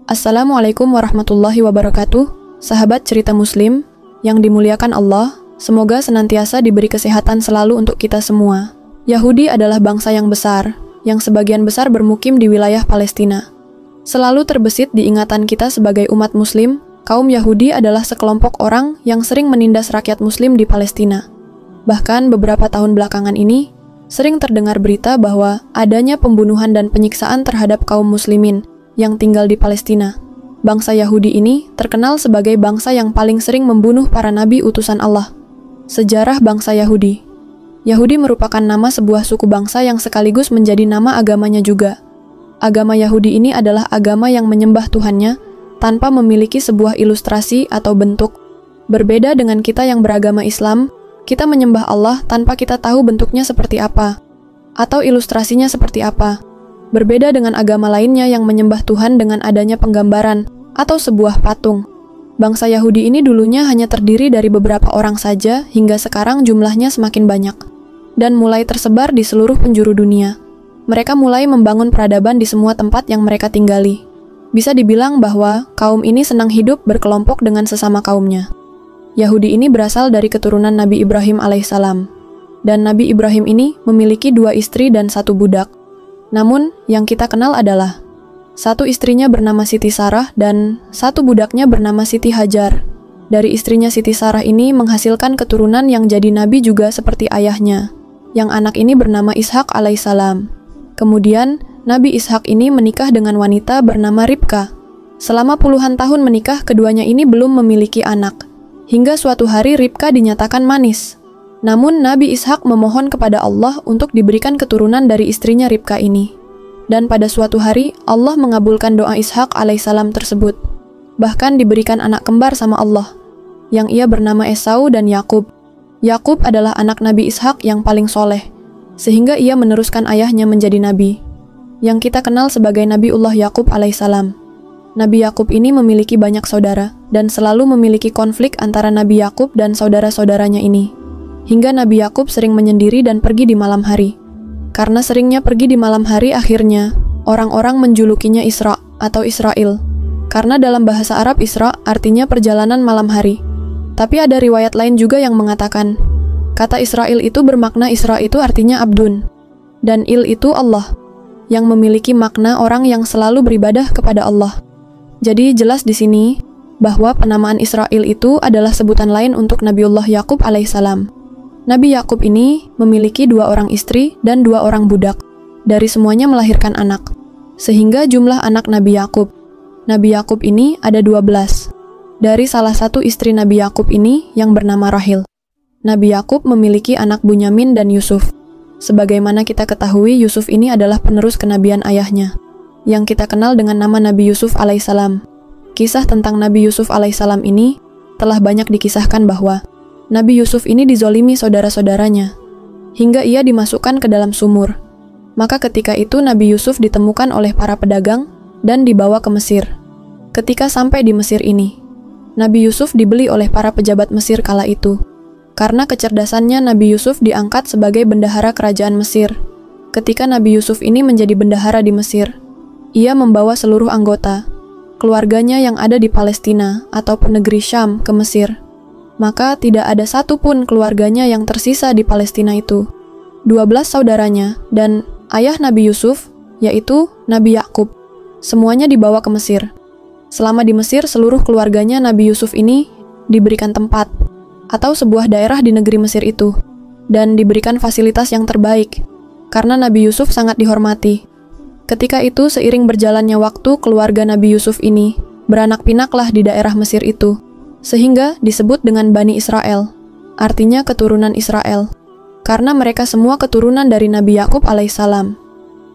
Assalamualaikum warahmatullahi wabarakatuh, sahabat cerita muslim yang dimuliakan Allah, semoga senantiasa diberi kesehatan selalu untuk kita semua. Yahudi adalah bangsa yang besar, yang sebagian besar bermukim di wilayah Palestina. Selalu terbesit di ingatan kita sebagai umat muslim, kaum Yahudi adalah sekelompok orang yang sering menindas rakyat muslim di Palestina. Bahkan beberapa tahun belakangan ini, sering terdengar berita bahwa adanya pembunuhan dan penyiksaan terhadap kaum muslimin yang tinggal di Palestina. Bangsa Yahudi ini terkenal sebagai bangsa yang paling sering membunuh para nabi utusan Allah. Sejarah bangsa Yahudi. Yahudi merupakan nama sebuah suku bangsa yang sekaligus menjadi nama agamanya juga. Agama Yahudi ini adalah agama yang menyembah Tuhannya tanpa memiliki sebuah ilustrasi atau bentuk. Berbeda dengan kita yang beragama Islam, kita menyembah Allah tanpa kita tahu bentuknya seperti apa, atau ilustrasinya seperti apa. Berbeda dengan agama lainnya yang menyembah Tuhan dengan adanya penggambaran atau sebuah patung. Bangsa Yahudi ini dulunya hanya terdiri dari beberapa orang saja, hingga sekarang jumlahnya semakin banyak dan mulai tersebar di seluruh penjuru dunia. Mereka mulai membangun peradaban di semua tempat yang mereka tinggali. Bisa dibilang bahwa kaum ini senang hidup berkelompok dengan sesama kaumnya. Yahudi ini berasal dari keturunan Nabi Ibrahim alaihissalam, dan Nabi Ibrahim ini memiliki 2 istri dan 1 budak. Namun, yang kita kenal adalah 1 istrinya bernama Siti Sarah dan 1 budaknya bernama Siti Hajar. Dari istrinya Siti Sarah ini menghasilkan keturunan yang jadi nabi juga seperti ayahnya, yang anak ini bernama Ishak alaihissalam. Kemudian, Nabi Ishak ini menikah dengan wanita bernama Ribka. Selama puluhan tahun menikah, keduanya ini belum memiliki anak. Hingga suatu hari Ribka dinyatakan manis. Namun Nabi Ishak memohon kepada Allah untuk diberikan keturunan dari istrinya Ribka ini. Dan pada suatu hari, Allah mengabulkan doa Ishak alaihissalam tersebut. Bahkan diberikan anak kembar sama Allah, yang ia bernama Esau dan Yakub. Yakub adalah anak Nabi Ishak yang paling soleh, sehingga ia meneruskan ayahnya menjadi nabi, yang kita kenal sebagai Nabiullah Yakub alaihissalam. Nabi Yakub ini memiliki banyak saudara, dan selalu memiliki konflik antara Nabi Yakub dan saudara-saudaranya ini. Hingga Nabi Yakub sering menyendiri dan pergi di malam hari. Karena seringnya pergi di malam hari, akhirnya orang-orang menjulukinya Isra atau Israel. Karena dalam bahasa Arab Isra artinya perjalanan malam hari. Tapi ada riwayat lain juga yang mengatakan, kata Israel itu bermakna Isra itu artinya Abdun, dan Il itu Allah, yang memiliki makna orang yang selalu beribadah kepada Allah. Jadi jelas di sini bahwa penamaan Israel itu adalah sebutan lain untuk Nabiullah Yakub alaihissalam. Nabi Yakub ini memiliki 2 orang istri dan 2 orang budak. Dari semuanya melahirkan anak, sehingga jumlah anak Nabi Yakub. Nabi Yakub ini ada 12. Dari salah satu istri Nabi Yakub ini yang bernama Rahil. Nabi Yakub memiliki anak Bunyamin dan Yusuf. Sebagaimana kita ketahui, Yusuf ini adalah penerus kenabian ayahnya, yang kita kenal dengan nama Nabi Yusuf alaihissalam. Kisah tentang Nabi Yusuf alaihissalam ini telah banyak dikisahkan bahwa Nabi Yusuf ini dizolimi saudara-saudaranya, hingga ia dimasukkan ke dalam sumur. Maka ketika itu Nabi Yusuf ditemukan oleh para pedagang dan dibawa ke Mesir. Ketika sampai di Mesir ini, Nabi Yusuf dibeli oleh para pejabat Mesir kala itu. Karena kecerdasannya, Nabi Yusuf diangkat sebagai bendahara kerajaan Mesir. Ketika Nabi Yusuf ini menjadi bendahara di Mesir, ia membawa seluruh anggota, keluarganya yang ada di Palestina ataupun negeri Syam ke Mesir. Maka tidak ada satupun keluarganya yang tersisa di Palestina itu. 12 saudaranya dan ayah Nabi Yusuf, yaitu Nabi Yakub, semuanya dibawa ke Mesir. Selama di Mesir, seluruh keluarganya Nabi Yusuf ini diberikan tempat atau sebuah daerah di negeri Mesir itu, dan diberikan fasilitas yang terbaik, karena Nabi Yusuf sangat dihormati. Ketika itu, seiring berjalannya waktu, keluarga Nabi Yusuf ini beranak pinaklah di daerah Mesir itu, sehingga disebut dengan Bani Israel, artinya keturunan Israel, karena mereka semua keturunan dari Nabi Yakub alaihissalam.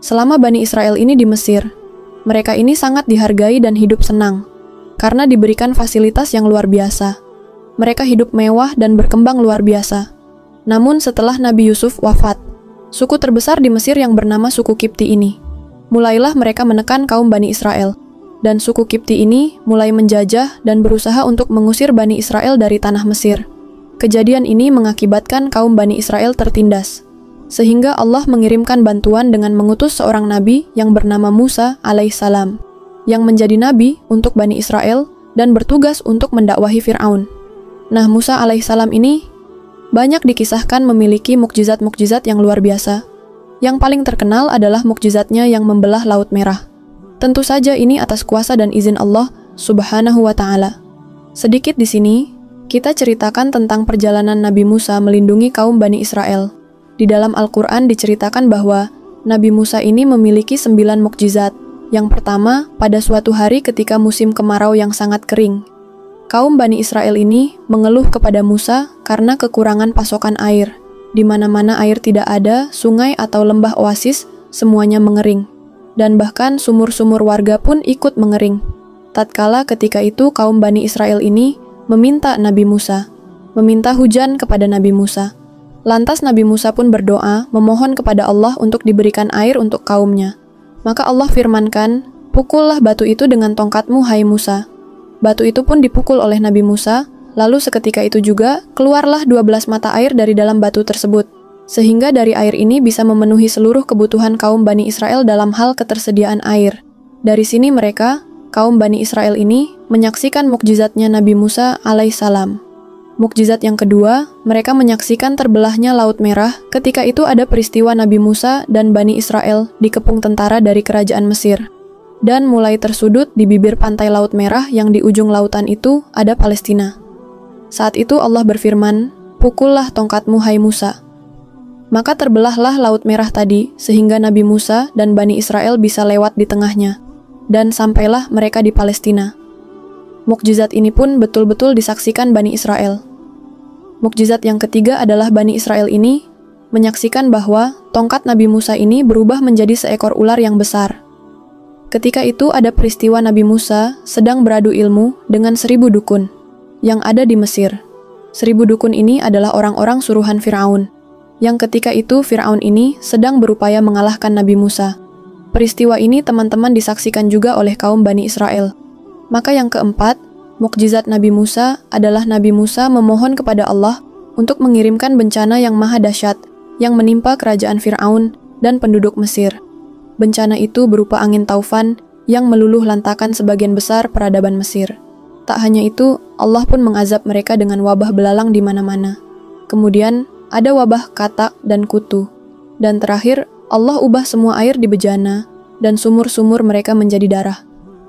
Selama Bani Israel ini di Mesir, mereka ini sangat dihargai dan hidup senang, karena diberikan fasilitas yang luar biasa. Mereka hidup mewah dan berkembang luar biasa. Namun setelah Nabi Yusuf wafat, suku terbesar di Mesir yang bernama suku Kipti ini, mulailah mereka menekan kaum Bani Israel. Dan suku Kipti ini mulai menjajah dan berusaha untuk mengusir Bani Israel dari tanah Mesir. Kejadian ini mengakibatkan kaum Bani Israel tertindas, sehingga Allah mengirimkan bantuan dengan mengutus seorang nabi yang bernama Musa alaihissalam. yang menjadi nabi untuk Bani Israel dan bertugas untuk mendakwahi Fir'aun. Nah, Musa alaihissalam ini banyak dikisahkan memiliki mukjizat-mukjizat yang luar biasa. Yang paling terkenal adalah mukjizatnya yang membelah Laut Merah. Tentu saja ini atas kuasa dan izin Allah Subhanahu wa Ta'ala. Sedikit di sini, kita ceritakan tentang perjalanan Nabi Musa melindungi kaum Bani Israel. Di dalam Al-Quran diceritakan bahwa Nabi Musa ini memiliki 9 mukjizat. Yang pertama, pada suatu hari ketika musim kemarau yang sangat kering, kaum Bani Israel ini mengeluh kepada Musa karena kekurangan pasokan air. Di mana-mana air tidak ada, sungai atau lembah oasis, semuanya mengering. Dan bahkan sumur-sumur warga pun ikut mengering. Tatkala ketika itu kaum Bani Israel ini meminta Nabi Musa, meminta hujan kepada Nabi Musa. Lantas Nabi Musa pun berdoa, memohon kepada Allah untuk diberikan air untuk kaumnya. Maka Allah firmankan, "Pukullah batu itu dengan tongkatmu, hai Musa." Batu itu pun dipukul oleh Nabi Musa, lalu seketika itu juga keluarlah 12 mata air dari dalam batu tersebut. Sehingga dari air ini bisa memenuhi seluruh kebutuhan kaum Bani Israel dalam hal ketersediaan air. Dari sini mereka, kaum Bani Israel ini, menyaksikan mukjizatnya Nabi Musa alaihissalam. Mukjizat yang kedua, mereka menyaksikan terbelahnya Laut Merah ketika itu ada peristiwa Nabi Musa dan Bani Israel dikepung tentara dari kerajaan Mesir. Dan mulai tersudut di bibir pantai Laut Merah yang di ujung lautan itu ada Palestina. Saat itu Allah berfirman, "Pukullah tongkatmu, hai Musa." Maka terbelahlah Laut Merah tadi, sehingga Nabi Musa dan Bani Israel bisa lewat di tengahnya. Dan sampailah mereka di Palestina. Mukjizat ini pun betul-betul disaksikan Bani Israel. Mukjizat yang ketiga adalah Bani Israel ini menyaksikan bahwa tongkat Nabi Musa ini berubah menjadi seekor ular yang besar. Ketika itu ada peristiwa Nabi Musa sedang beradu ilmu dengan 1000 dukun yang ada di Mesir. 1000 dukun ini adalah orang-orang suruhan Fir'aun. Yang ketika itu Fir'aun ini sedang berupaya mengalahkan Nabi Musa. Peristiwa ini teman-teman disaksikan juga oleh kaum Bani Israel. Maka yang keempat, mukjizat Nabi Musa adalah Nabi Musa memohon kepada Allah untuk mengirimkan bencana yang maha dahsyat yang menimpa kerajaan Fir'aun dan penduduk Mesir. Bencana itu berupa angin taufan yang meluluh lantakan sebagian besar peradaban Mesir. Tak hanya itu, Allah pun mengazab mereka dengan wabah belalang di mana-mana. Kemudian ada wabah katak dan kutu. Dan terakhir, Allah ubah semua air di bejana, dan sumur-sumur mereka menjadi darah.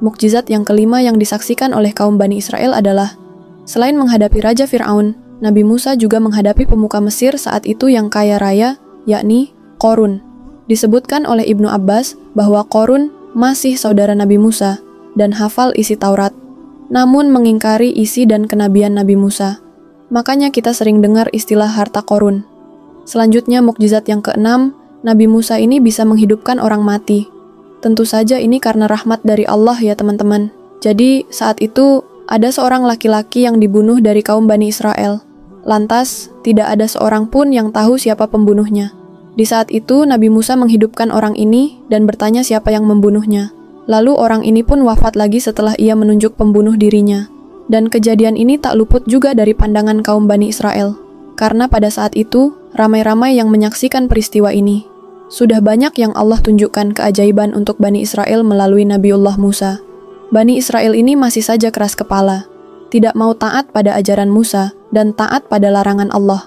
Mukjizat yang kelima yang disaksikan oleh kaum Bani Israel adalah, selain menghadapi Raja Fir'aun, Nabi Musa juga menghadapi pemuka Mesir saat itu yang kaya raya, yakni Qorun. Disebutkan oleh Ibnu Abbas bahwa Qorun masih saudara Nabi Musa, dan hafal isi Taurat, namun mengingkari isi dan kenabian Nabi Musa. Makanya kita sering dengar istilah harta Qorun. Selanjutnya mukjizat yang keenam, Nabi Musa ini bisa menghidupkan orang mati. Tentu saja ini karena rahmat dari Allah ya teman-teman. Jadi saat itu ada seorang laki-laki yang dibunuh dari kaum Bani Israel. Lantas tidak ada seorang pun yang tahu siapa pembunuhnya. Di saat itu Nabi Musa menghidupkan orang ini dan bertanya siapa yang membunuhnya. Lalu orang ini pun wafat lagi setelah ia menunjuk pembunuh dirinya. Dan kejadian ini tak luput juga dari pandangan kaum Bani Israel. Karena pada saat itu, ramai-ramai yang menyaksikan peristiwa ini. Sudah banyak yang Allah tunjukkan keajaiban untuk Bani Israel melalui Nabiullah Musa. Bani Israel ini masih saja keras kepala, tidak mau taat pada ajaran Musa, dan taat pada larangan Allah.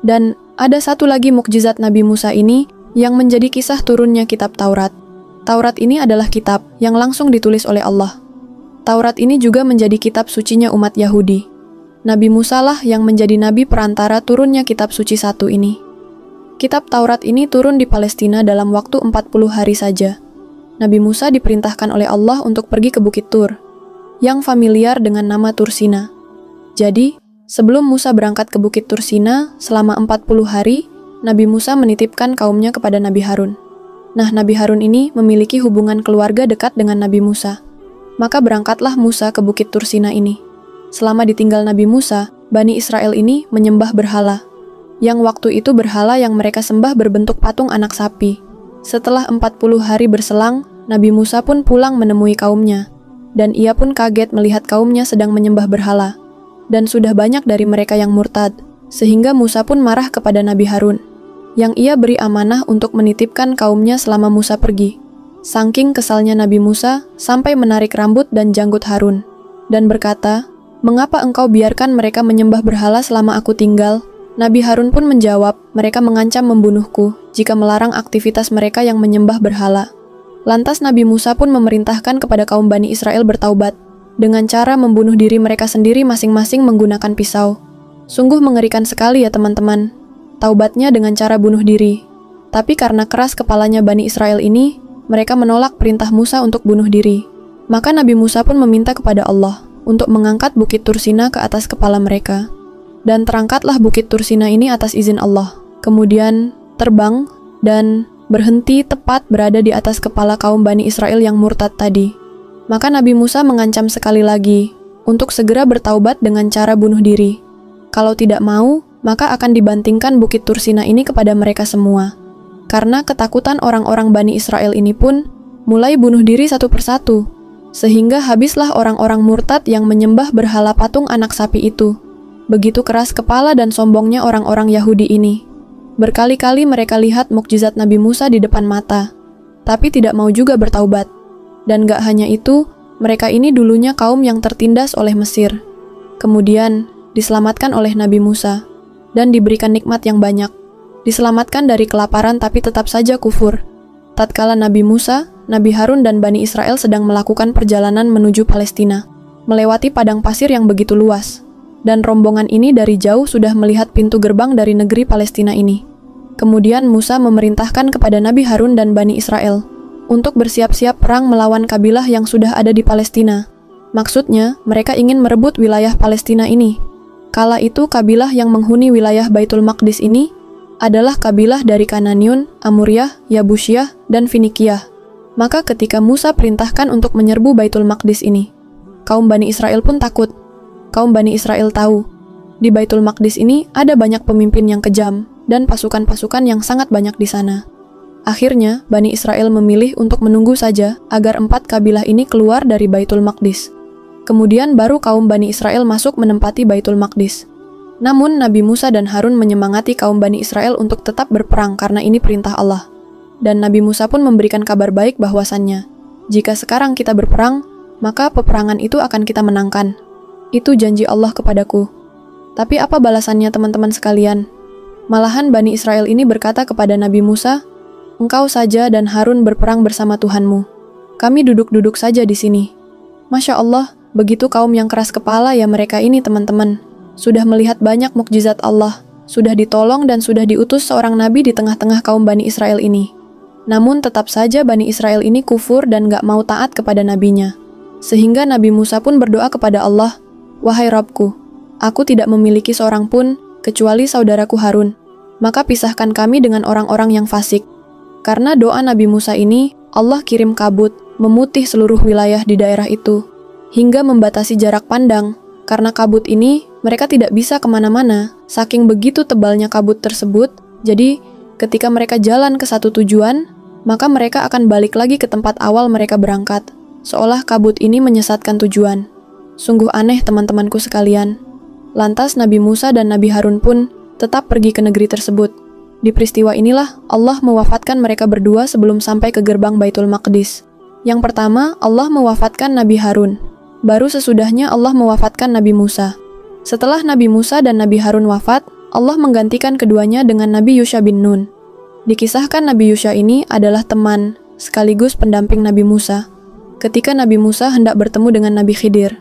Dan ada satu lagi mukjizat Nabi Musa ini yang menjadi kisah turunnya kitab Taurat. Taurat ini adalah kitab yang langsung ditulis oleh Allah. Taurat ini juga menjadi kitab sucinya umat Yahudi. Nabi Musa lah yang menjadi nabi perantara turunnya kitab suci satu ini. Kitab Taurat ini turun di Palestina dalam waktu 40 hari saja. Nabi Musa diperintahkan oleh Allah untuk pergi ke Bukit Tur, yang familiar dengan nama Tursina. Jadi, sebelum Musa berangkat ke Bukit Tursina selama 40 hari, Nabi Musa menitipkan kaumnya kepada Nabi Harun. Nah, Nabi Harun ini memiliki hubungan keluarga dekat dengan Nabi Musa. Maka berangkatlah Musa ke Bukit Tursina ini. Selama ditinggal Nabi Musa, Bani Israel ini menyembah berhala. Yang waktu itu berhala yang mereka sembah berbentuk patung anak sapi. Setelah 40 hari berselang, Nabi Musa pun pulang menemui kaumnya. Dan ia pun kaget melihat kaumnya sedang menyembah berhala. Dan sudah banyak dari mereka yang murtad, sehingga Musa pun marah kepada Nabi Harun, yang ia beri amanah untuk menitipkan kaumnya selama Musa pergi. Saking kesalnya Nabi Musa sampai menarik rambut dan janggut Harun, dan berkata, "Mengapa engkau biarkan mereka menyembah berhala selama aku tinggal?" Nabi Harun pun menjawab, "Mereka mengancam membunuhku jika melarang aktivitas mereka yang menyembah berhala." Lantas Nabi Musa pun memerintahkan kepada kaum Bani Israel bertaubat, dengan cara membunuh diri mereka sendiri masing-masing menggunakan pisau. Sungguh mengerikan sekali ya teman-teman, taubatnya dengan cara bunuh diri. Tapi karena keras kepalanya Bani Israel ini, mereka menolak perintah Musa untuk bunuh diri. Maka Nabi Musa pun meminta kepada Allah untuk mengangkat bukit Tursina ke atas kepala mereka. Dan terangkatlah bukit Tursina ini atas izin Allah. Kemudian terbang dan berhenti tepat berada di atas kepala kaum Bani Israel yang murtad tadi. Maka Nabi Musa mengancam sekali lagi untuk segera bertaubat dengan cara bunuh diri. Kalau tidak mau, maka akan dibantingkan bukit Tursina ini kepada mereka semua. Karena ketakutan orang-orang Bani Israel ini pun mulai bunuh diri satu persatu, sehingga habislah orang-orang murtad yang menyembah berhala patung anak sapi itu. Begitu keras kepala dan sombongnya orang-orang Yahudi ini. Berkali-kali mereka lihat mukjizat Nabi Musa di depan mata, tapi tidak mau juga bertaubat. Dan gak hanya itu, mereka ini dulunya kaum yang tertindas oleh Mesir. Kemudian diselamatkan oleh Nabi Musa, dan diberikan nikmat yang banyak. Diselamatkan dari kelaparan tapi tetap saja kufur. Tatkala Nabi Musa, Nabi Harun dan Bani Israel sedang melakukan perjalanan menuju Palestina, melewati padang pasir yang begitu luas. Dan rombongan ini dari jauh sudah melihat pintu gerbang dari negeri Palestina ini. Kemudian Musa memerintahkan kepada Nabi Harun dan Bani Israel untuk bersiap-siap perang melawan kabilah yang sudah ada di Palestina. Maksudnya, mereka ingin merebut wilayah Palestina ini. Kala itu kabilah yang menghuni wilayah Baitul Maqdis ini adalah kabilah dari Kananiun, Amuriyah, Yabusyah, dan Finikiyah. Maka ketika Musa perintahkan untuk menyerbu Baitul Maqdis ini, kaum Bani Israel pun takut. Kaum Bani Israel tahu, di Baitul Maqdis ini ada banyak pemimpin yang kejam dan pasukan-pasukan yang sangat banyak di sana. Akhirnya, Bani Israel memilih untuk menunggu saja agar 4 kabilah ini keluar dari Baitul Maqdis. Kemudian baru kaum Bani Israel masuk menempati Baitul Maqdis. Namun Nabi Musa dan Harun menyemangati kaum Bani Israel untuk tetap berperang karena ini perintah Allah. Dan Nabi Musa pun memberikan kabar baik bahwasannya, jika sekarang kita berperang, maka peperangan itu akan kita menangkan. Itu janji Allah kepadaku. Tapi apa balasannya teman-teman sekalian? Malahan Bani Israel ini berkata kepada Nabi Musa, "Engkau saja dan Harun berperang bersama Tuhanmu. Kami duduk-duduk saja di sini." Masya Allah, begitu kaum yang keras kepala ya mereka ini teman-teman. Sudah melihat banyak mukjizat Allah, sudah ditolong dan sudah diutus seorang nabi di tengah-tengah kaum Bani Israel ini. Namun tetap saja Bani Israel ini kufur dan gak mau taat kepada nabinya. Sehingga Nabi Musa pun berdoa kepada Allah, "Wahai Rabbku, aku tidak memiliki seorang pun kecuali saudaraku Harun. Maka pisahkan kami dengan orang-orang yang fasik." Karena doa Nabi Musa ini, Allah kirim kabut, memutih seluruh wilayah di daerah itu, hingga membatasi jarak pandang. Karena kabut ini, mereka tidak bisa kemana-mana, saking begitu tebalnya kabut tersebut. Jadi, ketika mereka jalan ke satu tujuan, maka mereka akan balik lagi ke tempat awal mereka berangkat, seolah kabut ini menyesatkan tujuan. Sungguh aneh teman-temanku sekalian. Lantas Nabi Musa dan Nabi Harun pun tetap pergi ke negeri tersebut. Di peristiwa inilah Allah mewafatkan mereka berdua sebelum sampai ke gerbang Baitul Maqdis. Yang pertama, Allah mewafatkan Nabi Harun. Baru sesudahnya Allah mewafatkan Nabi Musa. Setelah Nabi Musa dan Nabi Harun wafat, Allah menggantikan keduanya dengan Nabi Yusha bin Nun. Dikisahkan Nabi Yusha ini adalah teman, sekaligus pendamping Nabi Musa. Ketika Nabi Musa hendak bertemu dengan Nabi Khidir.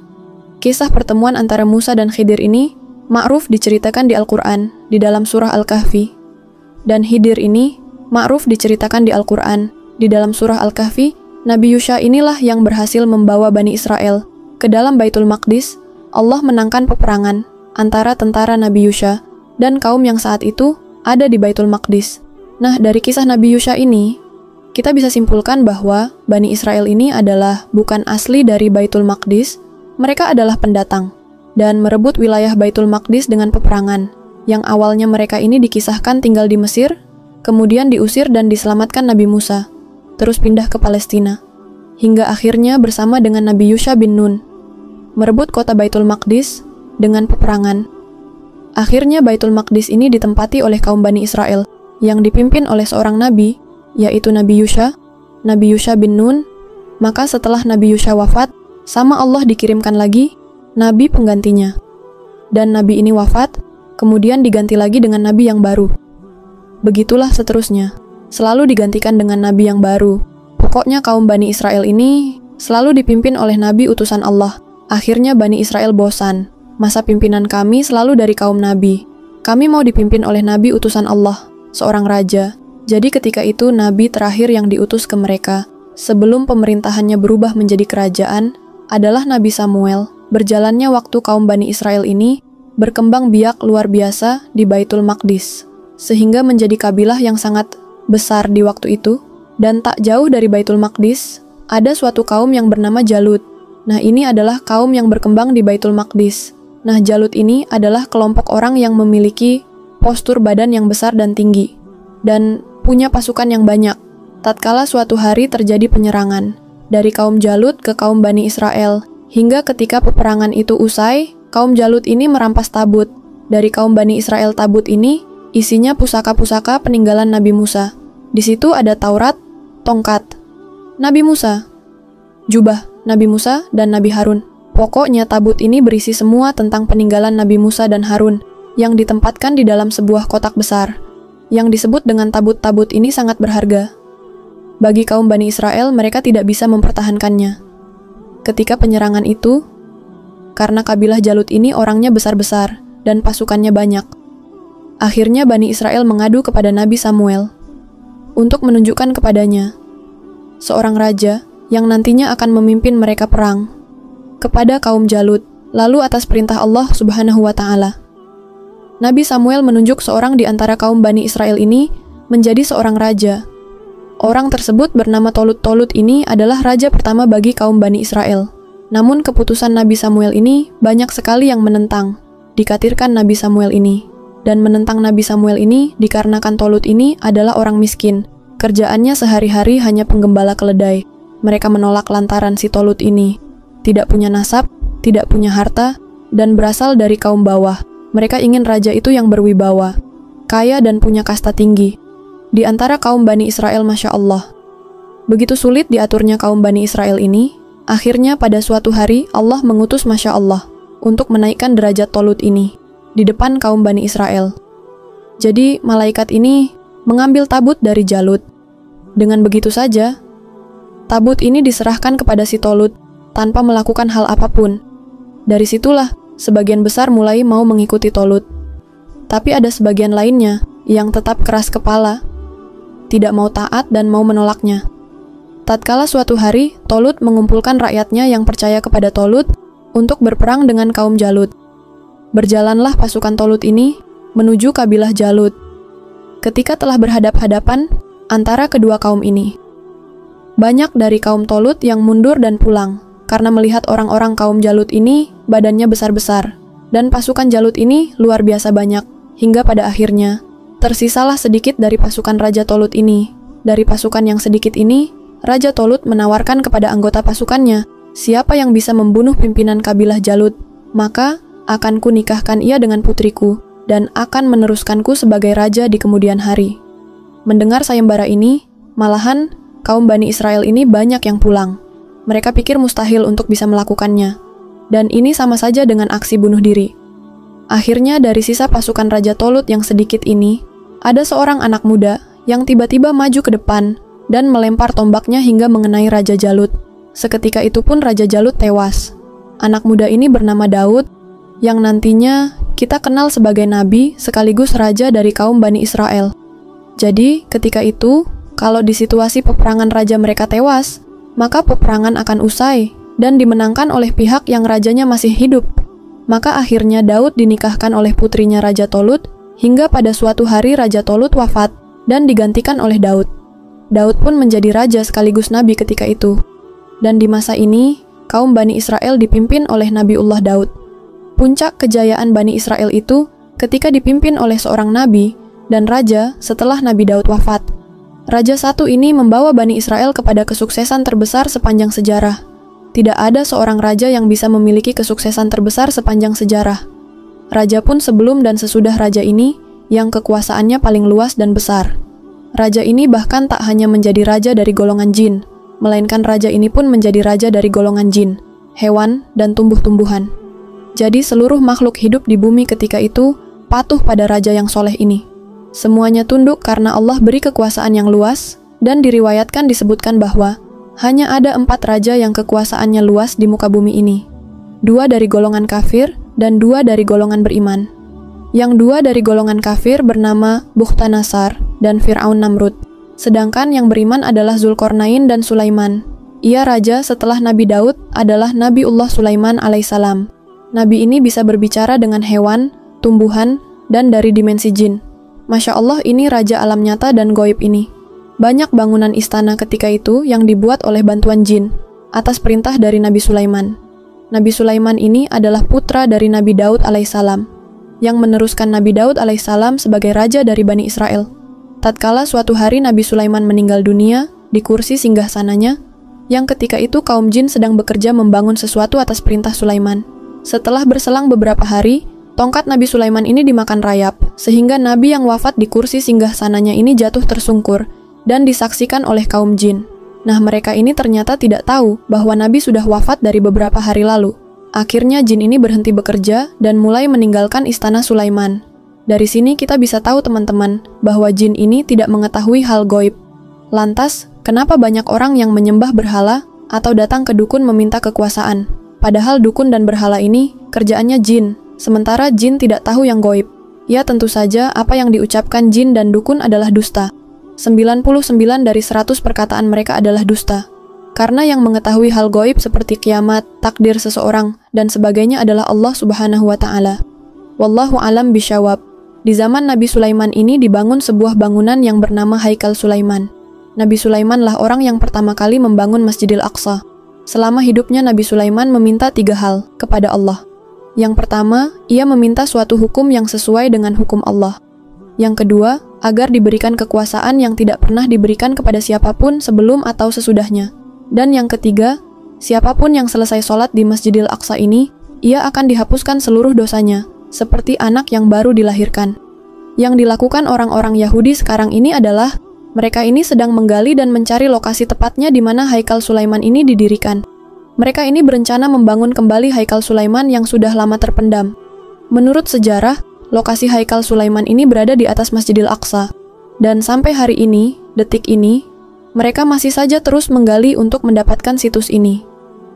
Kisah pertemuan antara Musa dan Khidir ini ma'ruf diceritakan di Al-Quran, di dalam surah Al-Kahfi. Dan Khidir ini ma'ruf diceritakan di Al-Quran, di dalam surah Al-Kahfi. Nabi Yusha inilah yang berhasil membawa Bani Israel ke dalam Baitul Maqdis. Allah menangkan peperangan antara tentara Nabi Yusha dan kaum yang saat itu ada di Baitul Maqdis. Nah, dari kisah Nabi Yusha ini, kita bisa simpulkan bahwa Bani Israel ini adalah bukan asli dari Baitul Maqdis. Mereka adalah pendatang dan merebut wilayah Baitul Maqdis dengan peperangan. Yang awalnya mereka ini dikisahkan tinggal di Mesir, kemudian diusir dan diselamatkan Nabi Musa, terus pindah ke Palestina, hingga akhirnya bersama dengan Nabi Yusha bin Nun merebut kota Baitul Maqdis dengan peperangan. Akhirnya Baitul Maqdis ini ditempati oleh kaum Bani Israel yang dipimpin oleh seorang nabi, yaitu Nabi Yusha, Nabi Yusha bin Nun. Maka setelah Nabi Yusha wafat, sama Allah dikirimkan lagi Nabi penggantinya. Dan Nabi ini wafat, kemudian diganti lagi dengan Nabi yang baru. Begitulah seterusnya, selalu digantikan dengan Nabi yang baru. Pokoknya kaum Bani Israel ini selalu dipimpin oleh Nabi utusan Allah. Akhirnya Bani Israel bosan. Masa pimpinan kami selalu dari kaum Nabi. Kami mau dipimpin oleh Nabi utusan Allah, seorang raja. Jadi ketika itu Nabi terakhir yang diutus ke mereka, sebelum pemerintahannya berubah menjadi kerajaan, adalah Nabi Samuel. Berjalannya waktu kaum Bani Israel ini berkembang biak luar biasa di Baitul Maqdis, sehingga menjadi kabilah yang sangat besar di waktu itu. Dan tak jauh dari Baitul Maqdis, ada suatu kaum yang bernama Jalut. Nah, ini adalah kaum yang berkembang di Baitul Maqdis. Nah, Jalut ini adalah kelompok orang yang memiliki postur badan yang besar dan tinggi, dan punya pasukan yang banyak. Tatkala suatu hari terjadi penyerangan dari kaum Jalut ke kaum Bani Israel, hingga ketika peperangan itu usai, kaum Jalut ini merampas tabut. Dari kaum Bani Israel tabut ini, isinya pusaka-pusaka peninggalan Nabi Musa. Di situ ada Taurat, tongkat Nabi Musa, jubah Nabi Musa dan Nabi Harun. Pokoknya tabut ini berisi semua tentang peninggalan Nabi Musa dan Harun yang ditempatkan di dalam sebuah kotak besar. Yang disebut dengan tabut-tabut ini sangat berharga. Bagi kaum Bani Israel, mereka tidak bisa mempertahankannya. Ketika penyerangan itu, karena kabilah Jalut ini orangnya besar-besar dan pasukannya banyak, akhirnya Bani Israel mengadu kepada Nabi Samuel untuk menunjukkan kepadanya seorang raja yang nantinya akan memimpin mereka perang kepada kaum Jalut, lalu atas perintah Allah Subhanahu wa Ta'ala, Nabi Samuel menunjuk seorang di antara kaum Bani Israel ini menjadi seorang raja. Orang tersebut bernama Tolut. Tolut ini adalah raja pertama bagi kaum Bani Israel. Namun keputusan Nabi Samuel ini banyak sekali yang menentang, dikhawatirkan Nabi Samuel ini. Dan menentang Nabi Samuel ini dikarenakan Tolut ini adalah orang miskin. Kerjaannya sehari-hari hanya penggembala keledai. Mereka menolak lantaran si Tolut ini tidak punya nasab, tidak punya harta, dan berasal dari kaum bawah. Mereka ingin raja itu yang berwibawa, kaya dan punya kasta tinggi. Di antara kaum Bani Israel, Masya Allah. Begitu sulit diaturnya kaum Bani Israel ini, akhirnya pada suatu hari Allah mengutus Masya Allah untuk menaikkan derajat Tolut ini di depan kaum Bani Israel. Jadi malaikat ini mengambil tabut dari Jalut. Dengan begitu saja, tabut ini diserahkan kepada si Tolut tanpa melakukan hal apapun. Dari situlah sebagian besar mulai mau mengikuti Tolut. Tapi ada sebagian lainnya yang tetap keras kepala, tidak mau taat dan mau menolaknya. Tatkala suatu hari, Tolut mengumpulkan rakyatnya yang percaya kepada Tolut untuk berperang dengan kaum Jalut. Berjalanlah pasukan Tolut ini menuju kabilah Jalut. Ketika telah berhadap-hadapan antara kedua kaum ini, banyak dari kaum Tolut yang mundur dan pulang, karena melihat orang-orang kaum Jalut ini badannya besar-besar, dan pasukan Jalut ini luar biasa banyak, hingga pada akhirnya tersisalah sedikit dari pasukan Raja Tolut ini. Dari pasukan yang sedikit ini, Raja Tolut menawarkan kepada anggota pasukannya, siapa yang bisa membunuh pimpinan kabilah Jalut, maka akan ku nikahkan ia dengan putriku, dan akan meneruskanku sebagai raja di kemudian hari. Mendengar sayembara ini, malahan kaum Bani Israel ini banyak yang pulang. Mereka pikir mustahil untuk bisa melakukannya, dan ini sama saja dengan aksi bunuh diri. Akhirnya dari sisa pasukan Raja Tolut yang sedikit ini, ada seorang anak muda yang tiba-tiba maju ke depan dan melempar tombaknya hingga mengenai Raja Jalut. Seketika itu pun Raja Jalut tewas. Anak muda ini bernama Daud, yang nantinya kita kenal sebagai nabi sekaligus raja dari kaum Bani Israel. Jadi ketika itu, kalau di situasi peperangan raja mereka tewas, maka peperangan akan usai dan dimenangkan oleh pihak yang rajanya masih hidup. Maka akhirnya Daud dinikahkan oleh putrinya Raja Tolut, hingga pada suatu hari Raja Tolut wafat dan digantikan oleh Daud. Daud pun menjadi raja sekaligus nabi ketika itu. Dan di masa ini, kaum Bani Israel dipimpin oleh Nabiullah Daud. Puncak kejayaan Bani Israel itu ketika dipimpin oleh seorang nabi dan raja setelah Nabi Daud wafat. Raja satu ini membawa Bani Israel kepada kesuksesan terbesar sepanjang sejarah. Tidak ada seorang raja yang bisa memiliki kesuksesan terbesar sepanjang sejarah. Raja pun sebelum dan sesudah raja ini yang kekuasaannya paling luas dan besar. Raja ini bahkan tak hanya menjadi raja dari golongan jin, melainkan raja ini pun menjadi raja dari golongan jin, hewan, dan tumbuh-tumbuhan. Jadi seluruh makhluk hidup di bumi ketika itu patuh pada raja yang soleh ini. Semuanya tunduk karena Allah beri kekuasaan yang luas, dan diriwayatkan disebutkan bahwa hanya ada 4 raja yang kekuasaannya luas di muka bumi ini. 2 dari golongan kafir, dan 2 dari golongan beriman. Yang 2 dari golongan kafir bernama Bukhtanasar dan Fir'aun Namrud. Sedangkan yang beriman adalah Zulkarnain dan Sulaiman. Ia raja setelah Nabi Daud adalah Nabiullah Sulaiman alaihissalam. Nabi ini bisa berbicara dengan hewan, tumbuhan, dan dari dimensi jin. Masya Allah, ini raja alam nyata dan goib ini. Banyak bangunan istana ketika itu yang dibuat oleh bantuan jin, atas perintah dari Nabi Sulaiman. Nabi Sulaiman ini adalah putra dari Nabi Daud alaihissalam, yang meneruskan Nabi Daud alaihissalam sebagai raja dari Bani Israel. Tatkala suatu hari Nabi Sulaiman meninggal dunia di kursi singgahsananya, yang ketika itu kaum jin sedang bekerja membangun sesuatu atas perintah Sulaiman. Setelah berselang beberapa hari, tongkat Nabi Sulaiman ini dimakan rayap, sehingga Nabi yang wafat di kursi singgahsananya ini jatuh tersungkur dan disaksikan oleh kaum jin. Nah, mereka ini ternyata tidak tahu bahwa Nabi sudah wafat dari beberapa hari lalu. Akhirnya jin ini berhenti bekerja dan mulai meninggalkan istana Sulaiman. Dari sini kita bisa tahu teman-teman bahwa jin ini tidak mengetahui hal goib. Lantas, kenapa banyak orang yang menyembah berhala atau datang ke dukun meminta kekuasaan? Padahal dukun dan berhala ini kerjaannya jin, sementara jin tidak tahu yang goib. Ya tentu saja apa yang diucapkan jin dan dukun adalah dusta. 99 dari 100 perkataan mereka adalah dusta. Karena yang mengetahui hal goib seperti kiamat, takdir seseorang, dan sebagainya adalah Allah Subhanahu wa Ta'ala. Wallahu alam bisyawab. Di zaman Nabi Sulaiman ini dibangun sebuah bangunan yang bernama Haikal Sulaiman. Nabi Sulaiman lah orang yang pertama kali membangun Masjidil Aqsa. Selama hidupnya Nabi Sulaiman meminta 3 hal kepada Allah. Yang pertama, ia meminta suatu hukum yang sesuai dengan hukum Allah. Yang kedua, agar diberikan kekuasaan yang tidak pernah diberikan kepada siapapun sebelum atau sesudahnya. Dan yang ketiga, siapapun yang selesai sholat di Masjidil Aqsa ini, ia akan dihapuskan seluruh dosanya, seperti anak yang baru dilahirkan. Yang dilakukan orang-orang Yahudi sekarang ini adalah, mereka ini sedang menggali dan mencari lokasi tepatnya di mana Haikal Sulaiman ini didirikan. Mereka ini berencana membangun kembali Haikal Sulaiman yang sudah lama terpendam. Menurut sejarah, lokasi Haikal Sulaiman ini berada di atas Masjidil Aqsa. Dan sampai hari ini, detik ini, mereka masih saja terus menggali untuk mendapatkan situs ini.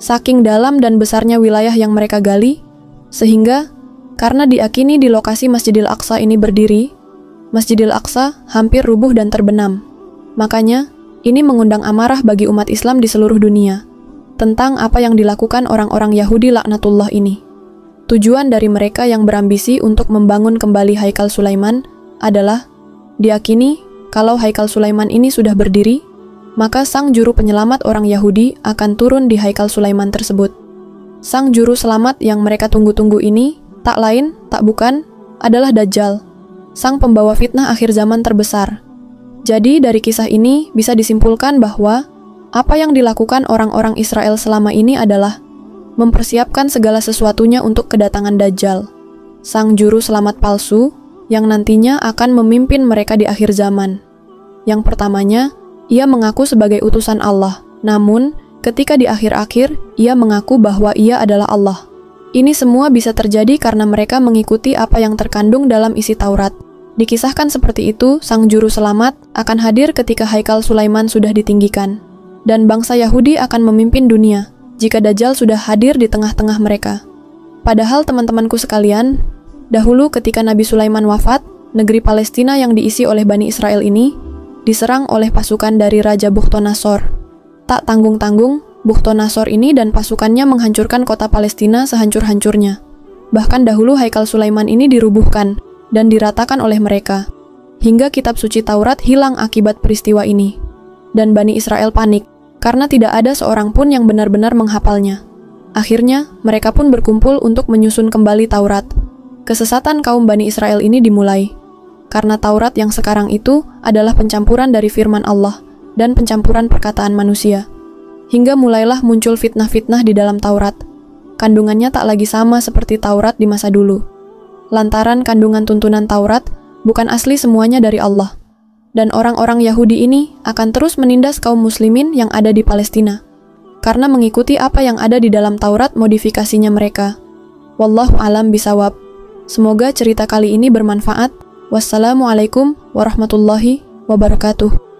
Saking dalam dan besarnya wilayah yang mereka gali, sehingga karena diakini di lokasi Masjidil Aqsa ini berdiri, Masjidil Aqsa hampir rubuh dan terbenam. Makanya, ini mengundang amarah bagi umat Islam di seluruh dunia tentang apa yang dilakukan orang-orang Yahudi laknatullah ini. Tujuan dari mereka yang berambisi untuk membangun kembali Haikal Sulaiman adalah diakini kalau Haikal Sulaiman ini sudah berdiri, maka sang juru penyelamat orang Yahudi akan turun di Haikal Sulaiman tersebut. Sang juru selamat yang mereka tunggu-tunggu ini tak lain, tak bukan, adalah Dajjal, sang pembawa fitnah akhir zaman terbesar. Jadi dari kisah ini bisa disimpulkan bahwa apa yang dilakukan orang-orang Israel selama ini adalah mempersiapkan segala sesuatunya untuk kedatangan Dajjal, sang juru selamat palsu yang nantinya akan memimpin mereka di akhir zaman. Yang pertamanya, ia mengaku sebagai utusan Allah, namun ketika di akhir-akhir, ia mengaku bahwa ia adalah Allah. Ini semua bisa terjadi karena mereka mengikuti apa yang terkandung dalam isi Taurat. Dikisahkan seperti itu, sang juru selamat akan hadir ketika Haikal Sulaiman sudah ditinggikan. Dan bangsa Yahudi akan memimpin dunia, jika Dajjal sudah hadir di tengah-tengah mereka. Padahal teman-temanku sekalian, dahulu ketika Nabi Sulaiman wafat, negeri Palestina yang diisi oleh Bani Israel ini diserang oleh pasukan dari Raja Bukhtanasor. Tak tanggung-tanggung, Bukhtanasor ini dan pasukannya menghancurkan kota Palestina sehancur-hancurnya. Bahkan dahulu Haikal Sulaiman ini dirubuhkan dan diratakan oleh mereka, hingga kitab suci Taurat hilang akibat peristiwa ini. Dan Bani Israel panik, karena tidak ada seorang pun yang benar-benar menghafalnya. Akhirnya, mereka pun berkumpul untuk menyusun kembali Taurat. Kesesatan kaum Bani Israel ini dimulai, karena Taurat yang sekarang itu adalah pencampuran dari firman Allah dan pencampuran perkataan manusia. Hingga mulailah muncul fitnah-fitnah di dalam Taurat. Kandungannya tak lagi sama seperti Taurat di masa dulu. Lantaran kandungan tuntunan Taurat bukan asli semuanya dari Allah. Dan orang-orang Yahudi ini akan terus menindas kaum muslimin yang ada di Palestina, karena mengikuti apa yang ada di dalam Taurat modifikasinya mereka. Wallahu alam bisawab. Semoga cerita kali ini bermanfaat. Wassalamualaikum warahmatullahi wabarakatuh.